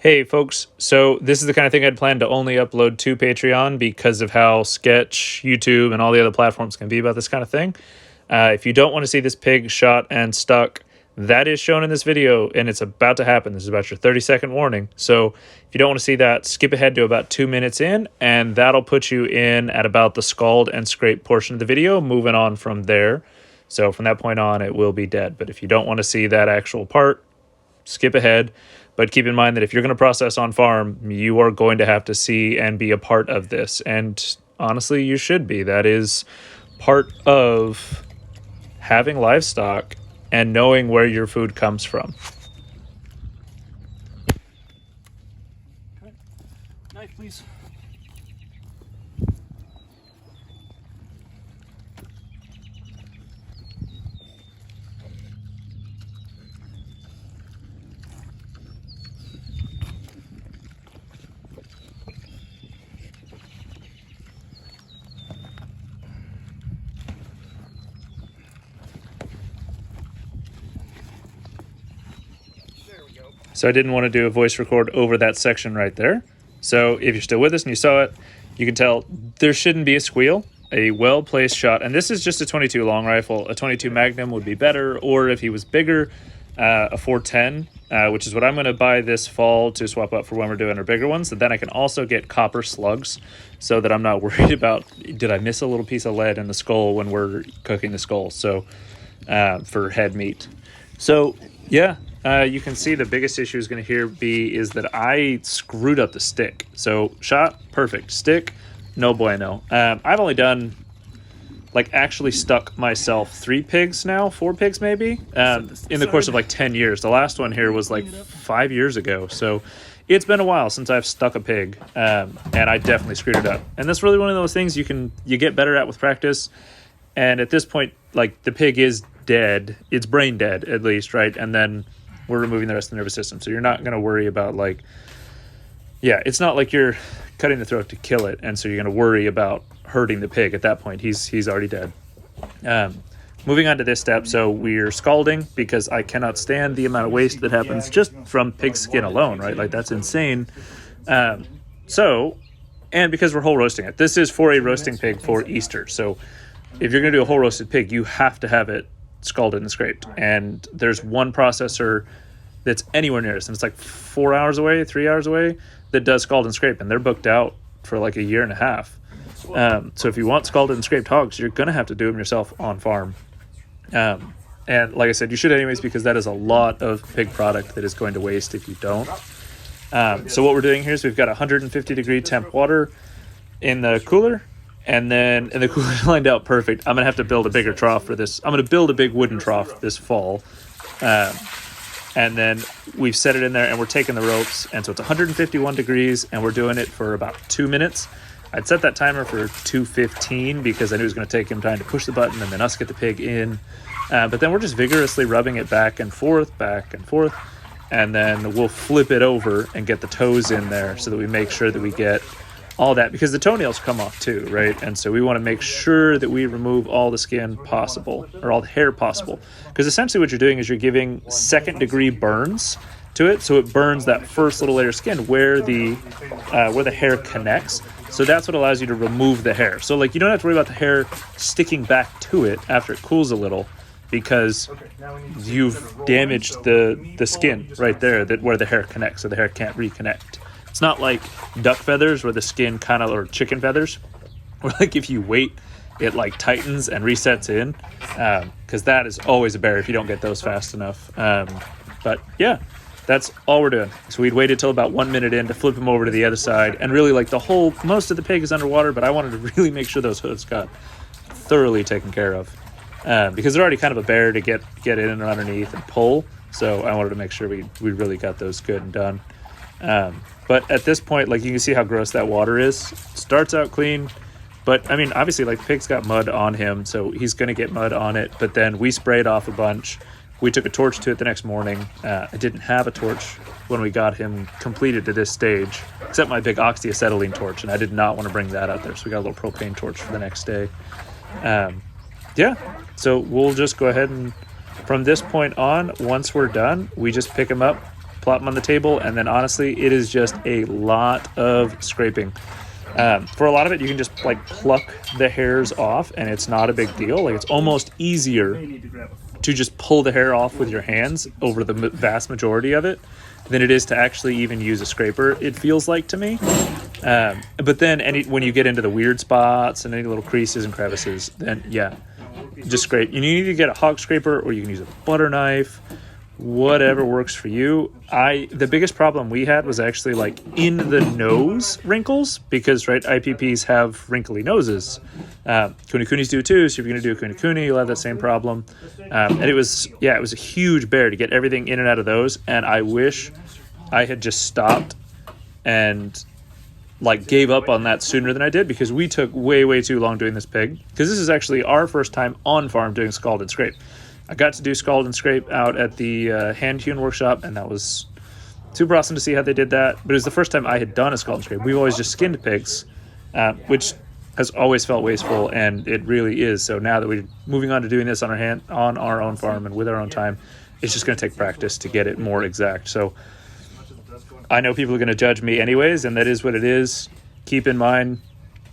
Hey folks, so this is the kind of thing I'd planned to only upload to Patreon because of how sketch, YouTube, and all the other platforms can be about this kind of thing. If you don't want to see this pig shot and stuck, that is shown in this video, and it's about to happen. This is about your 30-second warning. So if you don't want to see that, skip ahead to about 2 minutes in, and that'll put you in at about the scald and scrape portion of the video, moving on from there. So from that point on, it will be dead. But if you don't want to see that actual part, skip ahead. But keep in mind that if you're going to process on farm, you are going to have to see and be a part of this. And honestly, you should be. That is part of having livestock and knowing where your food comes from. Knife, please. So I didn't want to do a voice record over that section right there. So if you're still with us and you saw it, you can tell there shouldn't be a squeal. A well-placed shot, and this is just a 22 long rifle. A 22 Magnum would be better, or if he was bigger, a 410, which is what I'm going to buy this fall to swap up for when we're doing our bigger ones. And then I can also get copper slugs so that I'm not worried about, did I miss a little piece of lead in the skull when we're cooking the skull, so for head meat. So yeah, you can see the biggest issue is going to is that I screwed up the stick. So shot, perfect. Stick, no bueno. I've only done, like, actually stuck myself 3 pigs now, 4 pigs maybe, in the course of like 10 years. The last one here was like 5 years ago. So it's been a while since I've stuck a pig, and I definitely screwed it up. And that's really one of those things you get better at with practice. And at this point, like, the pig is dead. It's brain dead, at least, right? And then we're removing the rest of the nervous system. So you're not going to worry about, like, yeah, it's not like you're cutting the throat to kill it, and so you're going to worry about hurting the pig at that point. He's already dead. Moving on to this step, so we're scalding because I cannot stand the amount of waste that happens just from pig skin alone, right? Like, that's insane. And because we're whole roasting it, this is for a roasting pig for Easter. So if you're going to do a whole roasted pig, you have to have it scalded and scraped. And there's one processor that's anywhere near us, and it's like 4 hours away, 3 hours away, that does scald and scrape, and they're booked out for like a year and a half. So if you want scalded and scraped hogs, you're going to have to do them yourself on farm. And like I said, you should anyways, because that is a lot of pig product that is going to waste if you don't. So what we're doing here is we've got 150 degree temp water in the cooler, and then in the cooler lined out perfect. I'm going to have to build a bigger trough for this. I'm going to build a big wooden trough this fall. And then we've set it in there, and we're taking the ropes, and so it's 151 degrees, and we're doing it for about 2 minutes. I'd set that timer for 2:15 because I knew it was going to take him time to push the button and then us get the pig in. But then we're just vigorously rubbing it back and forth, and then we'll flip it over and get the toes in there so that we make sure that we get all that, because the toenails come off too, right? And so we want to make sure that we remove all the skin possible, or all the hair possible, because essentially what you're doing is you're giving second degree burns to it, so it burns that first little layer of skin where the hair connects. So that's what allows you to remove the hair. So, like, you don't have to worry about the hair sticking back to it after it cools a little, because you've damaged the skin right there, that where the hair connects, so the hair can't reconnect. It's not like duck feathers where the skin kind of, or chicken feathers, where, like, if you wait, it like tightens and resets in, because that is always a barrier if you don't get those fast enough. But yeah, that's all we're doing. So we'd waited till about 1 minute in to flip him over to the other side, and really, like, most of the pig is underwater, but I wanted to really make sure those hooves got thoroughly taken care of, because they're already kind of a bear to get in and underneath and pull. So I wanted to make sure we really got those good and done. But at this point, like, you can see how gross that water is. Starts out clean, but I mean, obviously, like, the pig's got mud on him, so he's going to get mud on it. But then we sprayed off a bunch. We took a torch to it the next morning. I didn't have a torch when we got him completed to this stage, except my big oxyacetylene torch, and I did not want to bring that out there. So we got a little propane torch for the next day. Yeah, so we'll just go ahead and from this point on, once we're done, we just pick him up, plop them on the table, and then honestly, it is just a lot of scraping. For a lot of it, you can just like pluck the hairs off, and it's not a big deal. Like, it's almost easier to just pull the hair off with your hands over the vast majority of it than it is to actually even use a scraper, it feels like to me. But then when you get into the weird spots and any little creases and crevices, then yeah, just scrape. You need to get a hog scraper, or you can use a butter knife, whatever works for you. The biggest problem we had was actually like in the nose wrinkles, because right, IPPs have wrinkly noses. Kunikunis do too, so if you're going to do a kunikuni, you'll have that same problem. And it was a huge bear to get everything in and out of those, and I wish I had just stopped and like gave up on that sooner than I did, because we took way too long doing this pig, because this is actually our first time on farm doing scald and scrape. I got to do scald and scrape out at the hand hewn workshop, and that was super awesome to see how they did that. But it was the first time I had done a scald and scrape. We've always just skinned pigs, which has always felt wasteful, and it really is. So now that we're moving on to doing this on our own farm and with our own time, it's just going to take practice to get it more exact. So I know people are going to judge me anyways, and that is what it is. Keep in mind,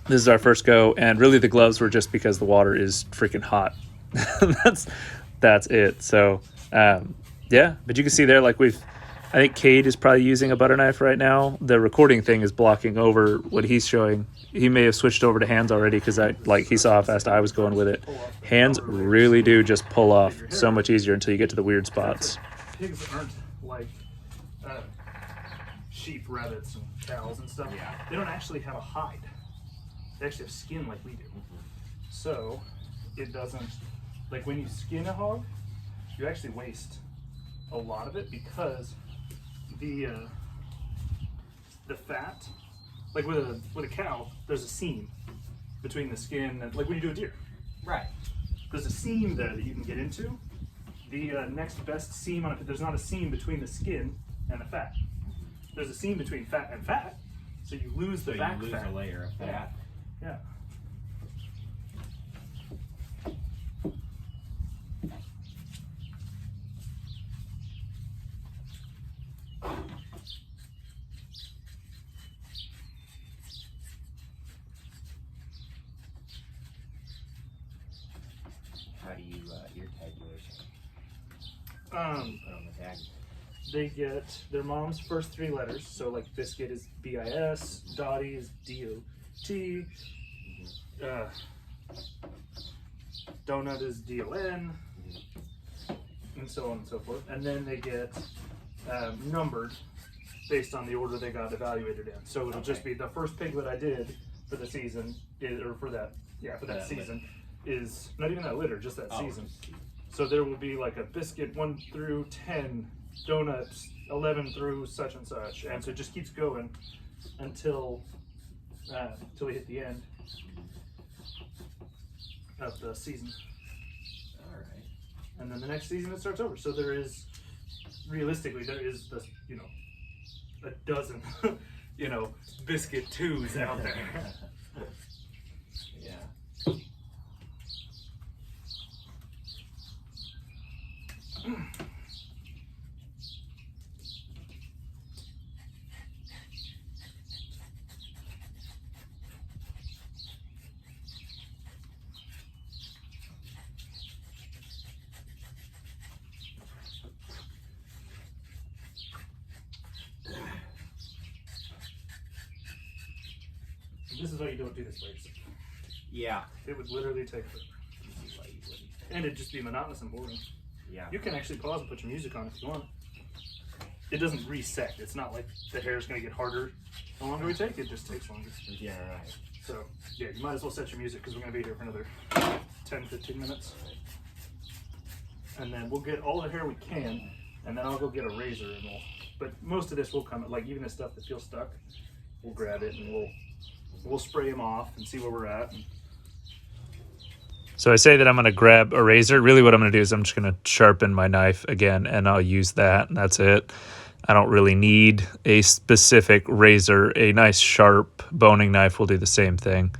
this is our first go, and really the gloves were just because the water is freaking hot. That's it. So, yeah, but you can see there, like I think Cade is probably using a butter knife right now. The recording thing is blocking over what he's showing. He may have switched over to hands already, because he saw how fast I was going with it. Hands really do just pull off so much easier until you get to the weird spots. Pigs aren't like sheep, rabbits, and cows and stuff. Yeah. They don't actually have a hide. They actually have skin like we do. So it doesn't, like when you skin a hog, you actually waste a lot of it, because the fat, like with a cow, there's a seam between the skin and, like when you do a deer. Right. There's a seam there that you can get into. The next best seam on it, there's not a seam between the skin and the fat. There's a seam between fat and fat, so you lose the back fat. So you lose a layer of fat. Yeah. How do you ear tag yours? Put on the tag. They get their mom's first three letters. So like Biscuit is BIS, Dottie is DOT, Donut is DON, and so on and so forth. And then they get numbered based on the order they got evaluated in. So it'll just be the first piglet I did for the season, for that season, is not even that litter, just that season. So there will be like a Biscuit 1 through 10, Donuts 11 through such and such, and so it just keeps going until we hit the end of the season. All right. And then the next season it starts over. So there is, realistically, there is this, a dozen, Biscuit 2s out there. Yeah. This is why you don't do this by yourself. Yeah. It would literally take forever. And it'd just be monotonous and boring. Yeah. You can actually pause and put your music on if you want. It doesn't reset. It's not like the hair is going to get harder the longer we take. It just takes longer. Yeah, right. So, yeah, you might as well set your music, because we're going to be here for another 10, 15 minutes. And then we'll get all the hair we can, and then I'll go get a razor, and but most of this will come, like even the stuff that feels stuck, we'll grab it and we'll spray them off and see where we're at. So I say that I'm going to grab a razor. Really what I'm going to do is I'm just going to sharpen my knife again, and I'll use that, and that's it. I don't really need a specific razor. A nice sharp boning knife will do the same thing.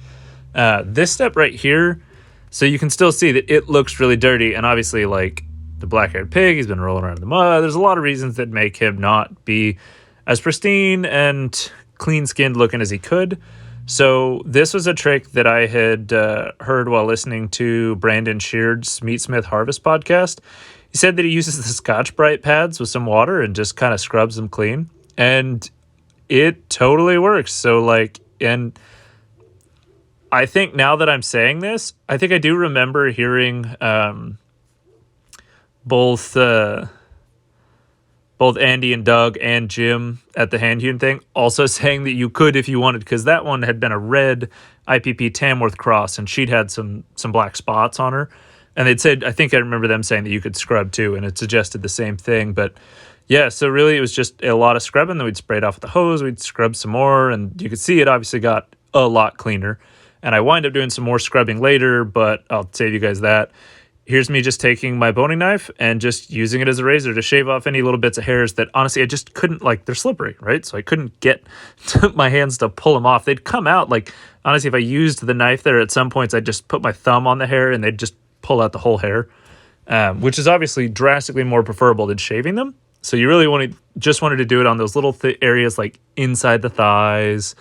This step right here, so you can still see that it looks really dirty, and obviously like the black-haired pig. He's been rolling around in the mud. There's a lot of reasons that make him not be as pristine and clean-skinned looking as he could. So this was a trick that I had heard while listening to Brandon Sheard's Meat Smith Harvest podcast. He said that he uses the Scotch Brite pads with some water and just kind of scrubs them clean. And it totally works. So and I think now that I'm saying this, I think I do remember hearing both Andy and Doug and Jim at the hand hewn thing also saying that you could if you wanted, because that one had been a red IPP Tamworth cross and she'd had some black spots on her. And they'd said, I think I remember them saying that you could scrub too, and it suggested the same thing. But yeah, so really it was just a lot of scrubbing. Then we'd spray it off with the hose, we'd scrub some more, and you could see it obviously got a lot cleaner. And I wind up doing some more scrubbing later, but I'll save you guys that. Here's me just taking my boning knife and just using it as a razor to shave off any little bits of hairs that honestly I just couldn't, they're slippery, right? So I couldn't get my hands to pull them off. They'd come out, honestly, if I used the knife there at some points, I'd just put my thumb on the hair and they'd just pull out the whole hair, which is obviously drastically more preferable than shaving them. So you really wanted to do it on those little areas like inside the thighs,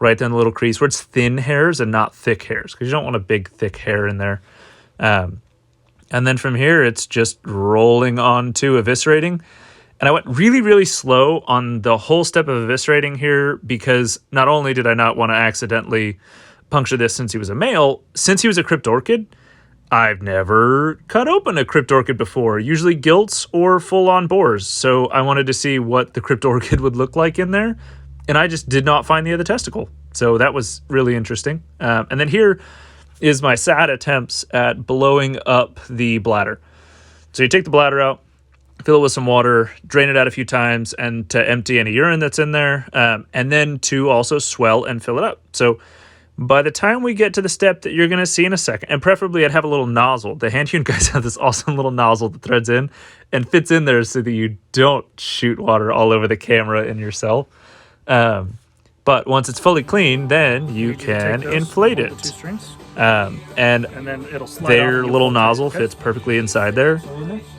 right down the little crease where it's thin hairs and not thick hairs, because you don't want a big thick hair in there. And then from here, it's just rolling on to eviscerating. And I went really, really slow on the whole step of eviscerating here, because not only did I not want to accidentally puncture this since he was a male, since he was a cryptorchid, I've never cut open a cryptorchid before, usually gilts or full-on bores. So I wanted to see what the cryptorchid would look like in there, and I just did not find the other testicle. So that was really interesting. And then here is my sad attempts at blowing up the bladder. So you take the bladder out, fill it with some water, drain it out a few times, and to empty any urine that's in there, and then to also swell and fill it up. So by the time we get to the step that you're going to see in a second, and preferably I'd have a little nozzle. The hand-hewn guys have this awesome little nozzle that threads in and fits in there so that you don't shoot water all over the camera and yourself. But once it's fully clean, then you can inflate it. And then it'll slide their off little nozzle fits perfectly inside there.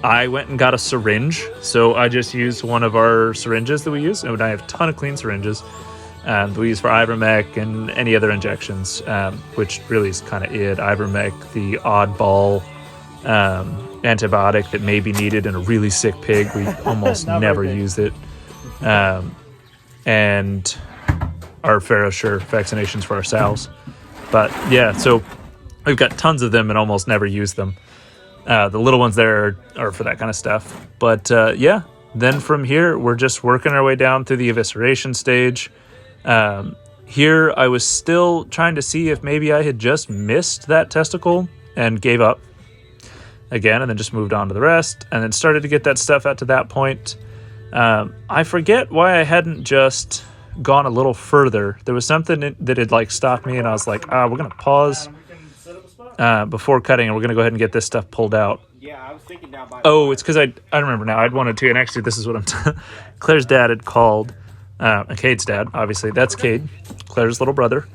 I went and got a syringe, so I just used one of our syringes that we use, and I have a ton of clean syringes. We use for ivermec and any other injections, which really is kind of it. Ivermec, the oddball antibiotic that may be needed in a really sick pig. We almost never use it. And our FarrowSure vaccinations for our sows. But yeah, so we've got tons of them and almost never use them. The little ones there are for that kind of stuff. But yeah, then from here, we're just working our way down through the evisceration stage. Here, I was still trying to see if maybe I had just missed that testicle and gave up again, and then just moved on to the rest, and then started to get that stuff out to that point. I forget why I hadn't just gone a little further. There was something that had stopped me, and I was like, we're going to pause before cutting, and we're going to go ahead and get this stuff pulled out. Yeah, I was thinking now. It's because I remember now. I'd wanted to, and actually this is what I'm Claire's dad had called, and Cade's dad, obviously. That's Cade, Claire's little brother.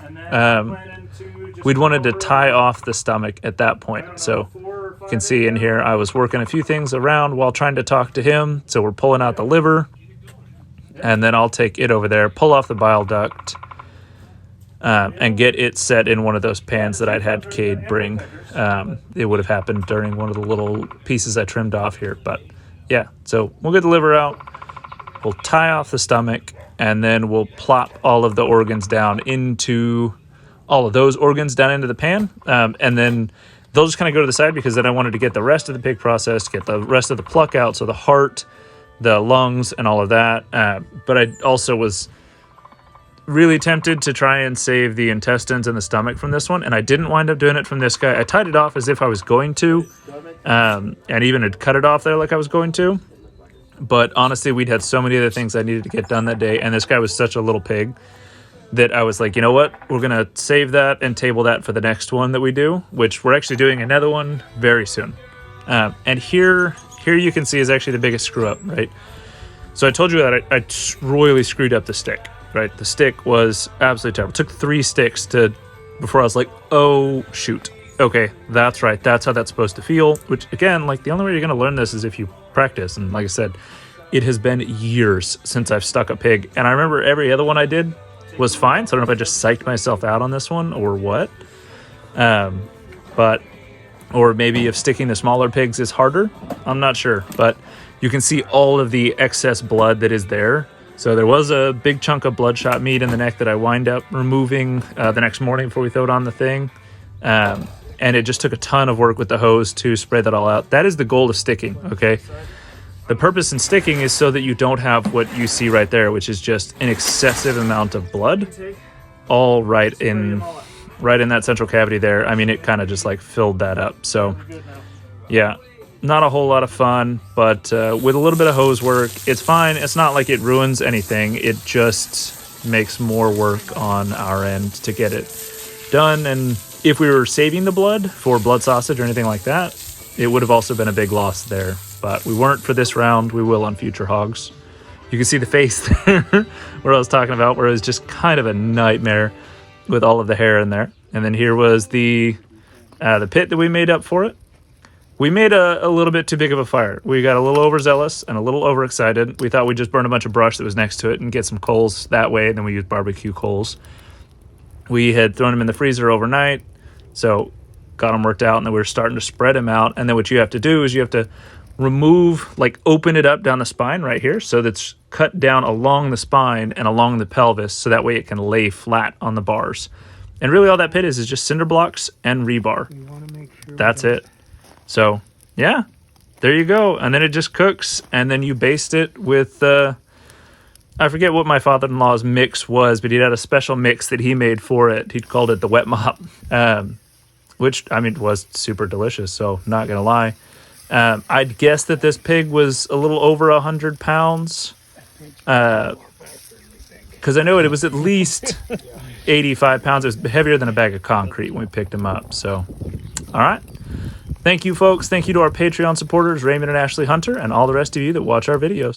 We'd wanted to tie off the stomach at that point. So you can see in here, I was working a few things around while trying to talk to him. So we're pulling out the liver, and then I'll take it over there, pull off the bile duct, and get it set in one of those pans that I'd had Cade bring. It would have happened during one of the little pieces I trimmed off here. But yeah, so we'll get the liver out, we'll tie off the stomach, and then we'll plop all of the organs down into the pan. And then they'll just kind of go to the side, because then I wanted to get the rest of the pig processed, get the rest of the pluck out, so the heart, the lungs, and all of that. But I also was really tempted to try and save the intestines and the stomach from this one, and I didn't wind up doing it from this guy. I tied it off as if I was going to, and even had cut it off there like I was going to. But honestly, we'd had so many other things I needed to get done that day, and this guy was such a little pig that I was like, you know what? We're going to save that and table that for the next one that we do, which we're actually doing another one very soon. And here you can see is actually the biggest screw up, right? So I told you that I royally screwed up the stick, right? The stick was absolutely terrible. It took 3 sticks before I was like, oh, shoot. okay, that's right, that's how that's supposed to feel. Which, again, like, the only way you're going to learn this is if you practice. And like I said, it has been years since I've stuck a pig. And I remember every other one I did was fine. So I don't know if I just psyched myself out on this one or what. Or maybe if sticking the smaller pigs is harder. I'm not sure. But you can see all of the excess blood that is there. So there was a big chunk of bloodshot meat in the neck that I wind up removing the next morning before we throw it on the thing. And it just took a ton of work with the hose to spray that all out. That is the goal of sticking, okay? The purpose in sticking is so that you don't have what you see right there, which is just an excessive amount of blood, all right in that central cavity there. I mean, it kind of just like filled that up. So, yeah. Not a whole lot of fun, but with a little bit of hose work, it's fine. It's not like it ruins anything. It just makes more work on our end to get it done. And if we were saving the blood for blood sausage or anything like that, it would have also been a big loss there. But we weren't for this round. We will on future hogs. You can see the face there where I was talking about, where it was just kind of a nightmare with all of the hair in there. And then here was the pit that we made up for it. We made a little bit too big of a fire. We got a little overzealous and a little overexcited. We thought we'd just burn a bunch of brush that was next to it and get some coals that way, and then we used barbecue coals. We had thrown them in the freezer overnight, so got them worked out, and then we were starting to spread them out. And then what you have to do is you have to remove, like open it up down the spine right here, so that's cut down along the spine and along the pelvis, so that way it can lay flat on the bars. And really all that pit is just cinder blocks and rebar. That's it. So, yeah, there you go. And then it just cooks, and then you baste it with, I forget what my father-in-law's mix was, but he had a special mix that he made for it. He called it the wet mop, which, I mean, was super delicious, so not going to lie. I'd guess that this pig was a little over 100 pounds, because I know it was at least 85 pounds. It was heavier than a bag of concrete when we picked him up. So, all right. Thank you, folks. Thank you to our Patreon supporters, Raymond and Ashley Hunter, and all the rest of you that watch our videos.